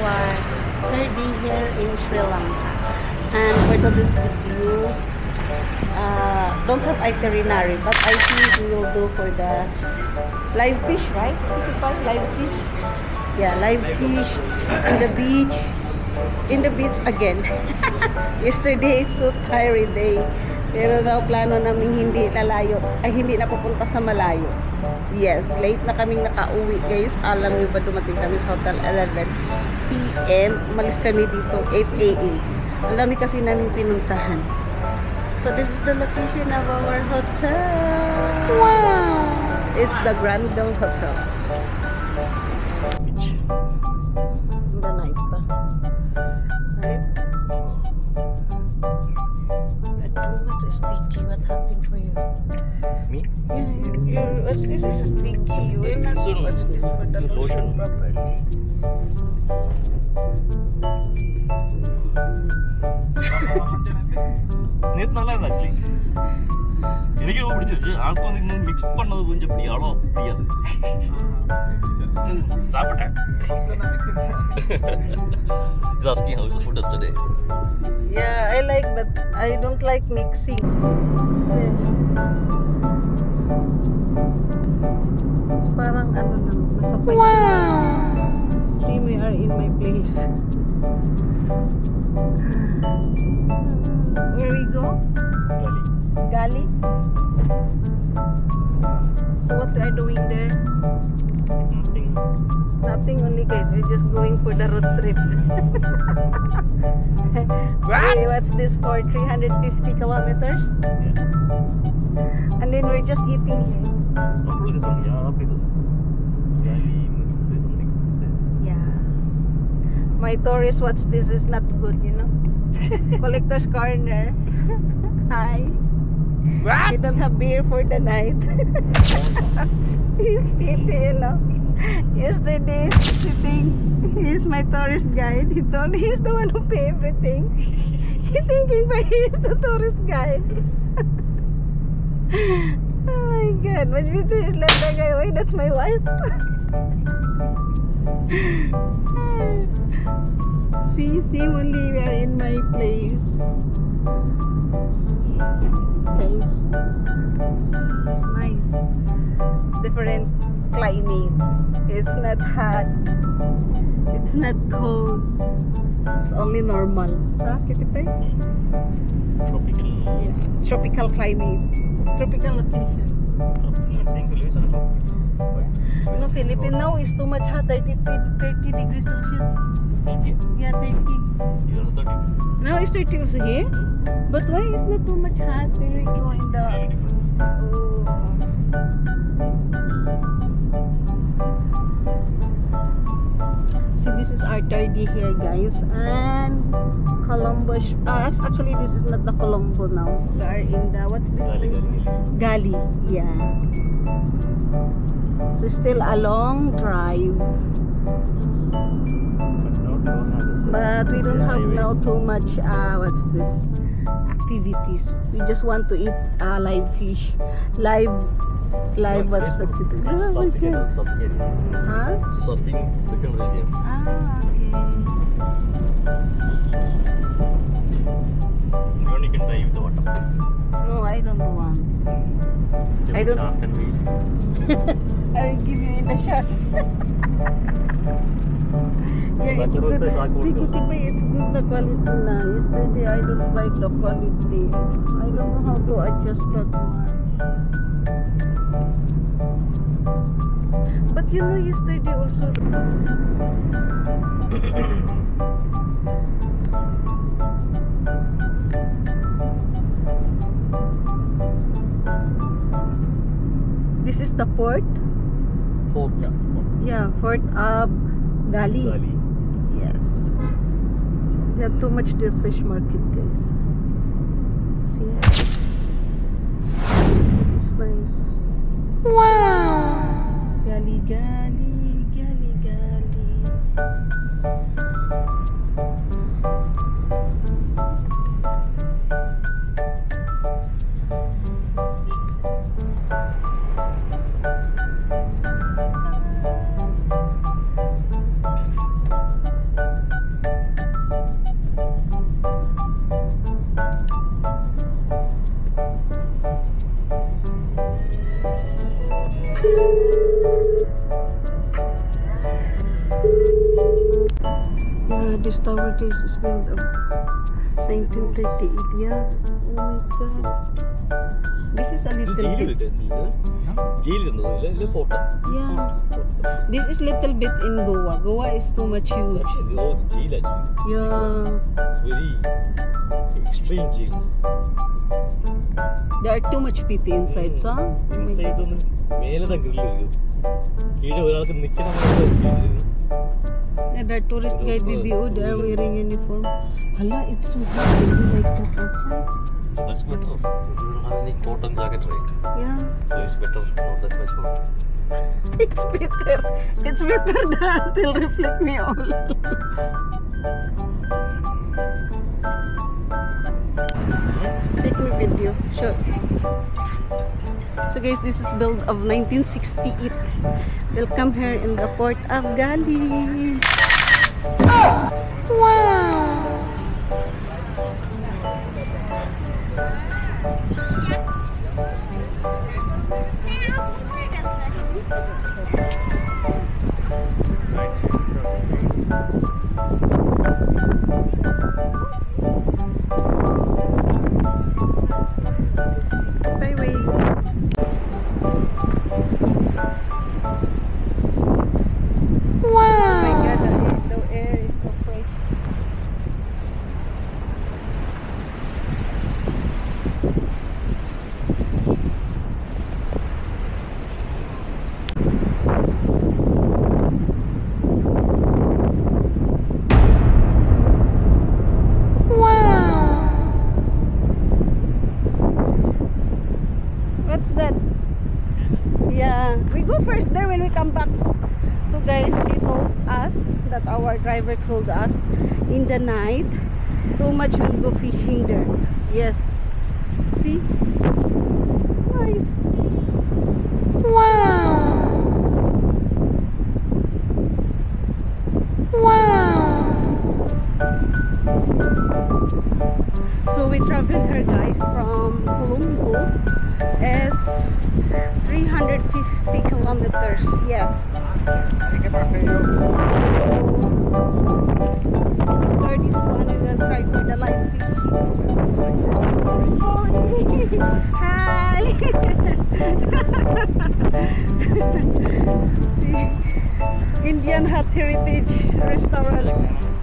our third day here in Sri Lanka. And for today's video, don't have itinerary, but I think we will do for the live fish, right? Live fish? Yeah, live fish in the beach. In the beach again. Yesterday, it's so tiring day. Pero daw plano namin hindi lalayo, ay hindi na pupunta sa malayo. Yes, late na kaming nakauwi guys. Alam niyo ba, dumating kami sa hotel 11 PM. Umalis kami dito 8 AM. Ang dami kasi namin pinuntahan. So this is the location of our hotel. Wow! It's the Grandel Hotel. Beach. In the night pa. Right? What's sticky? What happened for you? Me? Yeah, what's this is sticky. You will not watch this for the lotion properly. நேத்து நல்லா இருந்துச்சு எனக்கு ரொம்ப பிடிச்சிருச்சு ஆளுக்கு வந்து mix பண்ணது கொஞ்சம் அப்படி அவ்வளோ பிடிக்காது சாப்பிட்டேன் He's asking how is the food yesterday. Yeah, I like, but I don't like mixing. It's parang ano lang, masapay. Wow! See, we are in my place. Where we go? Gali. So what we are doing there? Nothing only guys, we're just going for the road trip. Hey, what's this for? 350 kilometers? Yeah. And then we're just eating here. Yeah. My tourist watch this is not good, you know. Collector's corner. Hi. What? We don't have beer for the night. He's pity, you know. Yesterday, sitting, he's my tourist guide. He told he's the one who pay everything. He thinking but he's the tourist guide. Oh my God! But we just left that guy away. That's my wife. See, only we are in my place. Nice. It's nice. Different climate. It's not hot. It's not cold. It's only normal. Sa Kitipay? Tropical. Yeah. Tropical climate. Tropical location. No, Philippines now is too much hot. 30 degrees Celsius. 30? Yeah, 30. Here also 30. Now it's 30 also here. But why is not too much hot when we go in the... Oh. See, this is our third day here, guys, and Colombo. Actually, this is not the Colombo now. We are in the what's this place? Gali. Yeah. So still a long drive, but we don't have now too much. What's this? Activities. We just want to eat live fish, live. What's the activity? Surfing. Huh? Surfing second region. Okay. You only can dive the water. No, I don't want. I don't. Shark and whale. I will give you in the shot. Yeah, it's good. See, Kitipay, it's good the quality now. Yesterday, I don't like the quality. I don't know how to adjust that one. But you know, yesterday also. This is the port. Fort, yeah. Yeah, Fort Gali. Yes. They have too much their fish market, guys. See? It's nice. Wow! Gali. this tower, guys, is built of 1938. Yeah. Oh my god. This is a little bit. Yeah. This is little bit in Goa. Goa is too much huge. Yeah. Very extreme jail. There are too much PT inside, so. Inside on the grill. Yeah, the tourist guide BBO, they are wearing uniform. Hala, it's so hot. Will you like that outside? That's better. You don't have any coat and jacket, right? Yeah. So it's better, not that much hot. It's better. It's better than they'll reflect me all. Take me video. Sure. So guys, this is built of 1968. Welcome here in the port of Gali. Wow! Bye-bye. Wow! Oh my god, the air is so fresh. What's that? Yeah, we go first there when we come back. So guys, they told us that our driver told us in the night too much will go fishing there. Yes. See? It's nice. Wow! Wow! So we traveled here, guys, from Colombo as 350 kilometers. Yes. Third is one, we will try for the live fishing. Hi! Indian Hut Heritage Restaurant.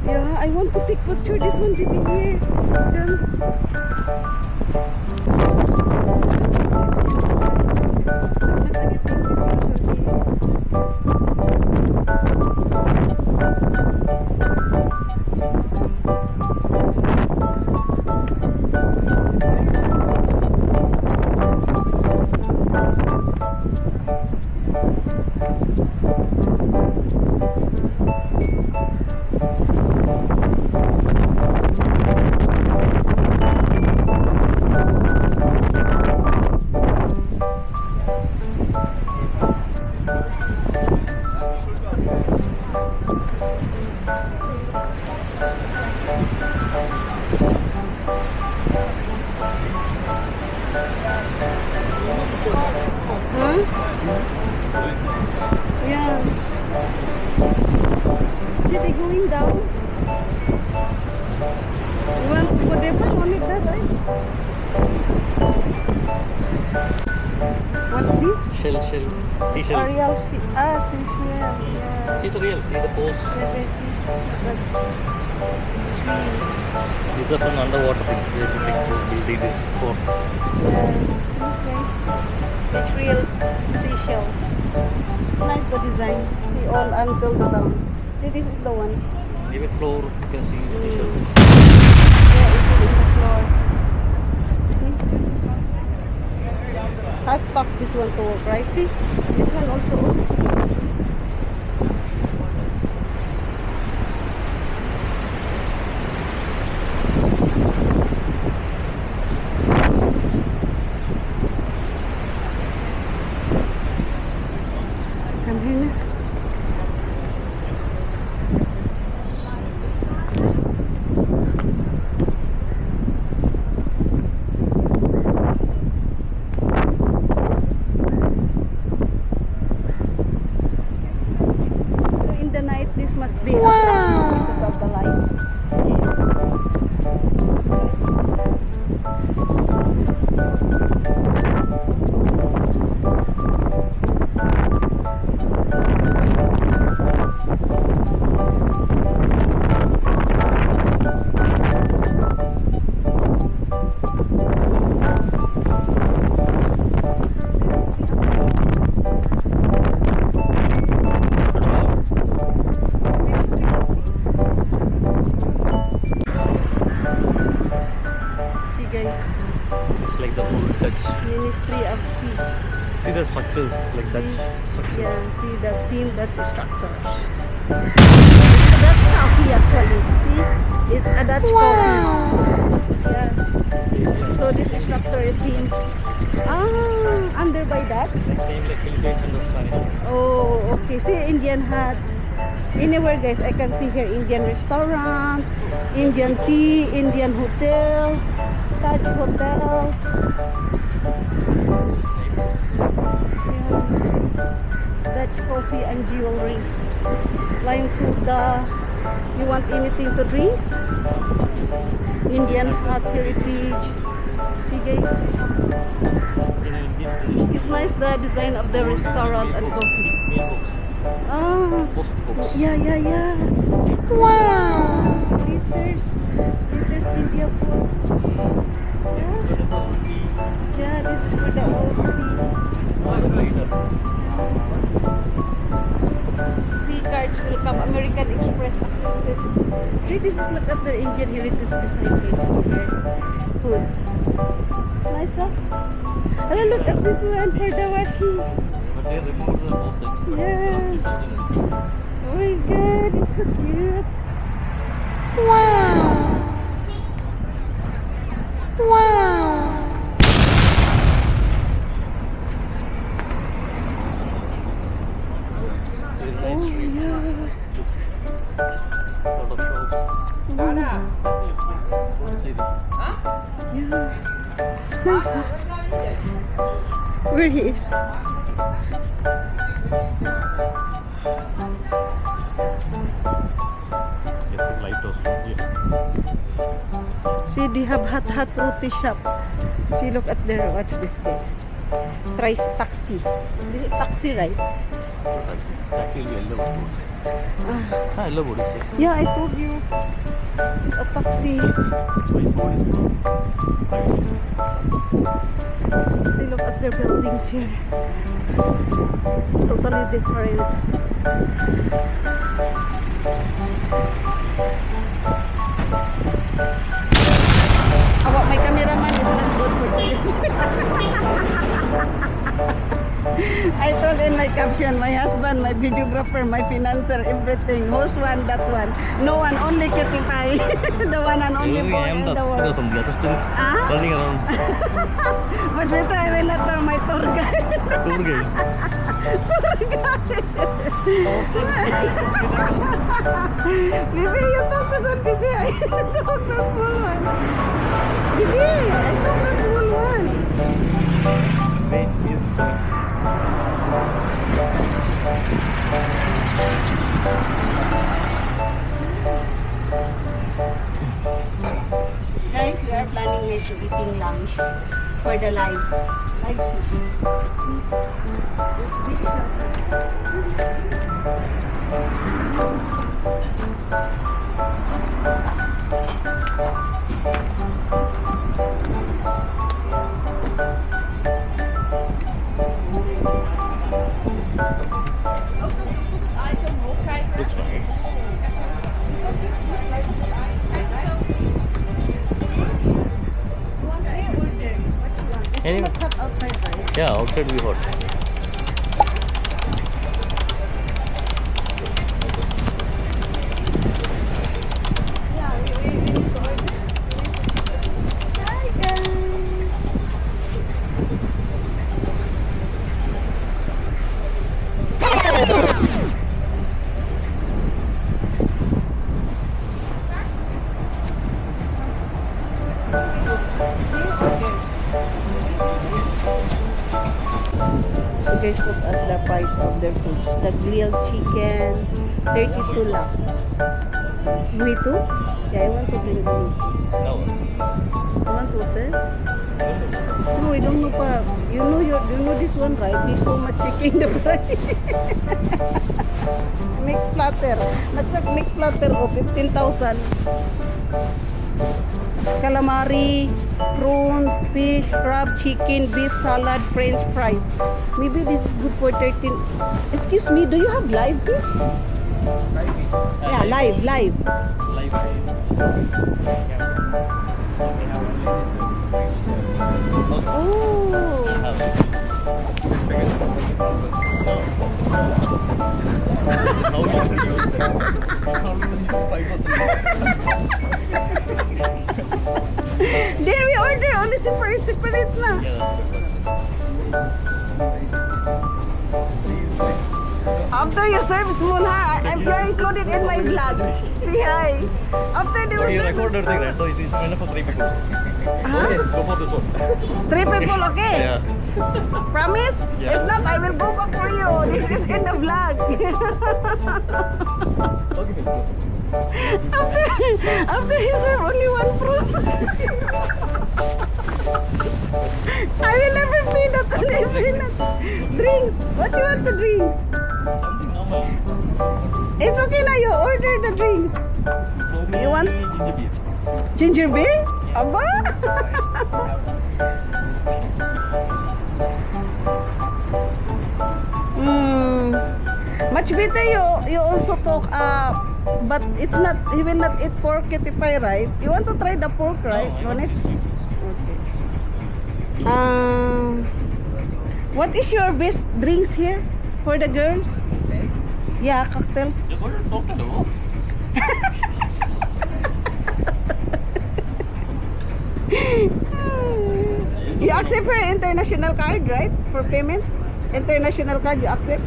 Yeah, I want to take picture. This one did here. Yeah. See, they going down. Well, whatever, only that, right? What's this? Shell. Seashell. Ariel, seashell. Yeah. See the real, see the post. Yeah, they see. These are from underwater things. They think building this port. Okay. It's real seashell. It's nice, the design. See, all until the down. See, this is the one. Even floor, you can see seashells. Yeah, it's in the floor. Has stopped this one to work, right? See, this one also. Come here na. So in the night, this must be because of the light. the structures, like Dutch structures. Yeah, see that seam, that's a structure. That's coffee actually. See, it's a Dutch coffee. Yeah. So this structure is him. Under by that. Like same like Philippines and the Spanish. Oh, okay. See, Indian hut. Anywhere, guys, I can see here Indian restaurant, Indian tea, Indian hotel, Taj Hotel. Yeah. Dutch coffee and jewelry. Lime soda. You want anything to drink? Indian hut heritage. See, guys. It's nice the design of the restaurant and coffee. Ah, yeah. Wow. Liters India Post. Yeah, this is for the old tea. See, cards will come. American Express accepted. See, this is look at the Indian heritage design place for their foods. It's nice, huh? And look at this one for the washing. But they removed the faucet. But Yeah. the rest is original. Oh my god, it's so cute. Wow. It's very nice Oh street. yeah. Lot of shops. Yeah. It's nice, huh? Where he is? Yes, lighthouse from here. See, they have hot roti shop. See, look at there. Watch this, guys. Thrice taxi. This is taxi, right? Taxi will be yellow. Yellow board is there. Yeah, I told you. It's a taxi. White board is there. See, look at their buildings here. It's totally different. My cameraman is not good for this. I told in my caption, my husband, my videographer, my financer, everything. Who's one, that one. No one, only Kitipai. The one and only boy I am in the the world. assistant Ah? running around. But later I will let her my tour guide. Tour guide. Bibi, you focus on Bibi. I talk on small one. Bibi, I talk on small one. Wait, yes. Guys, we are planning to eating lunch for the live Looks nice. Anyway. Not outside, right? Yeah, outside we hot. Yeah, we need to order. Hi guys. So guys, look at the price of their foods. The grilled chicken, 32 lakhs. Me too? Yeah, I want to bring me. No. You want to open? No, I don't know pa. You know this one, right? There's so much chicken in the price. Mixed platter. Mixed platter ko, 15,000. Calamari, prawns, fish, crab, chicken, beef, salad, french fries. Maybe this is good for 13. Excuse me, do you have live too? Yeah, live. Live. Oh, it's Then we order only separate na. After you serve spoon, ha? You're included in my vlog. Say hi. After they will serve Recorder thing, right? So it is enough for 3 people. Okay, go for this one. 3 people, okay? Yeah. Promise? Yeah. If not, I will go back for you. This is in the vlog. Okay, let's go. After he serve only 1 fruit. I will never pay that only peanut. Drinks. What you want to drink? Something normal. It's okay na, you order the drinks. You want ginger beer? ginger beer? Aba? Much better you also talk but it's not, he will not eat pork ketipay, right? You want to try the pork, right? No, I Want it? want Okay. What is your best drinks here for the girls? Yeah, cocktails. You go to talk to the wolf. You accept her international card, right? For payment? International card, you accept?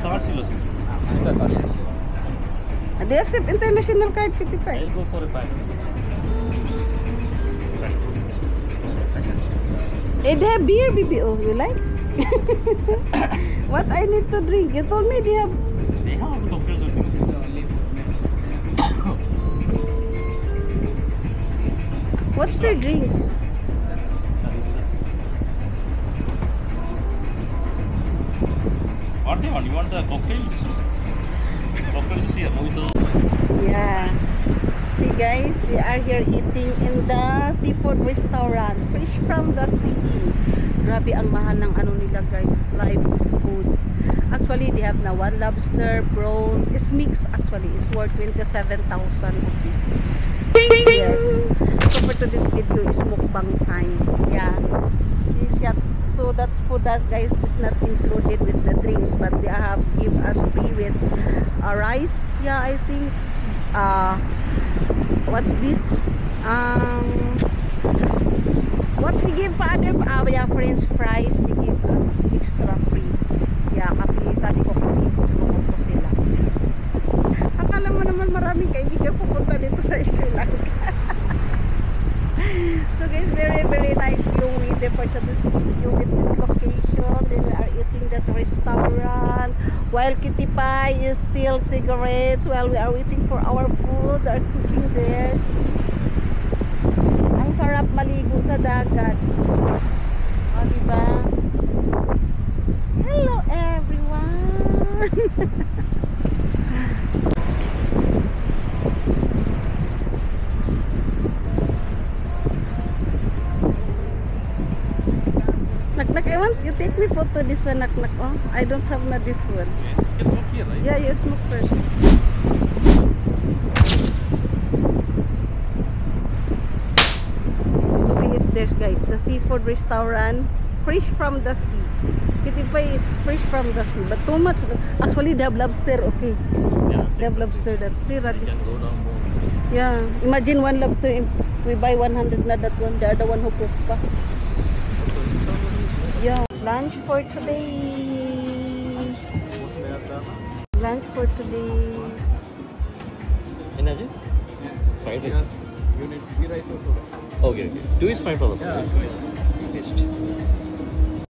Cards you listen. Do you accept international card, Kitipay? I'll go for a pack. They have beer, BBO. You like? What I need to drink? You told me they have. They have cocktails with things. What's their drinks? What do you want? You want the cocktails? Cocktails here, mojito. Yeah. See guys, we are here eating in the seafood restaurant. Fish from the sea. Grabe ang mahal ng ano nila guys, live foods. Actually, they have na 1 lobster, prawns. It's mixed actually. It's worth 27,000 rupees. Yes. So for today's video is mukbang time. Yeah. See, so that's food that guys is not included with the drinks, but they have give us free with rice. Yeah, I think. What's this? What we give pa other yeah, French fries, they give us extra free. Yeah, kasi sabi ko kasi tulungan ko sila. Akala mo naman maraming kaibigan pupunta dito sa Sri Lanka. So guys, very nice yung we for this video with this location. Then we are eating that restaurant while Kitipay is still cigarettes while we are waiting for our food. They are cooking there. Ang sarap maligo sa dagat. O diba? Hello everyone. Nak-nak, I want you take me photo this one, nak-nak. Oh, I don't have na this one. You smoke here, right? Yeah, you smoke first. So we eat there guys, the seafood restaurant, fresh from the sea. Kitipay is fresh from the sea, but too much. Actually, they have lobster, okay. Yeah. They have lobster that. See, You this. can go down more. Yeah, imagine 1 lobster, we buy 100 na that one. The other one who cook pa. Yeah, lunch for today. Lunch for today. Imagine? Fried rice. You need 3 rice also. Okay. 2 is fine for us. Yeah, 2 is finished.